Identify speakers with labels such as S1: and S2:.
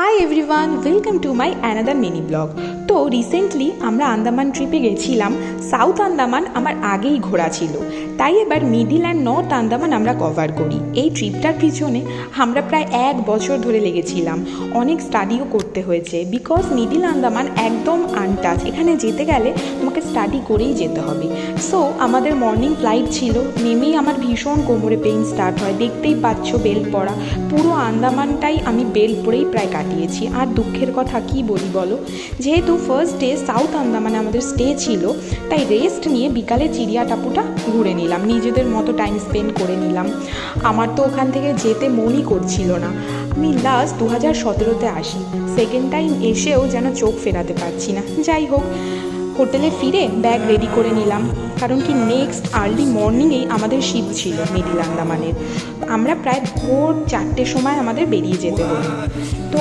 S1: Hi everyone, welcome to my another mini blog. তো recently আমরা আন্দামান ট্রিপে গেছিলাম। সাউথ আন্দামান আমার আগেই ঘোরা ছিল, তাই এবার মিডিল অ্যান্ড নর্থ আন্দামান আমরা কভার করি। এই ট্রিপটার পিছনে আমরা প্রায় 1 বছর ধরে লেগেছিলাম। অনেক স্টাডিও করতে হয়েছে, বিকজ মিডিল আন্দামান একদম আনটাচ। এখানে যেতে গেলে তোমাকে স্টাডি করেই যেতে হবে। সো আমাদের মর্নিং ফ্লাইট ছিল, নেমেই আমার ভীষণ কোমরে পেইন স্টার্ট হয়। দেখতেই পাচ্ছ বেল্ট পরা, পুরো আন্দামানটাই আমি বেল্ট পরেই প্রায় কাটিয়েছি। আর দুঃখের কথা কি বলি বলো, যেহেতু ফার্স্ট ডে সাউথ আন্দামানে আমাদের স্টে ছিল, তাই রেস্ট নিয়ে বিকালে চিড়িয়া টাপুটা ঘুরে নিলাম, নিজেদের মতো টাইম স্পেন্ড করে নিলাম। আমার তো ওখান থেকে যেতে মনই করছিল না। আমি লাস্ট 2017-তে আসি, সেকেন্ড টাইম এসেও যেন চোখ ফেরাতে পারছি না। যাই হোক, হোটেলে ফিরে ব্যাগ রেডি করে নিলাম, কারণ কি নেক্সট আর্লি মর্নিংয়েই আমাদের শিপ ছিল মিডিল আন্দামানের। আমরা প্রায় ভোর 4টের সময় আমাদের বেরিয়ে যেতে হলো। তো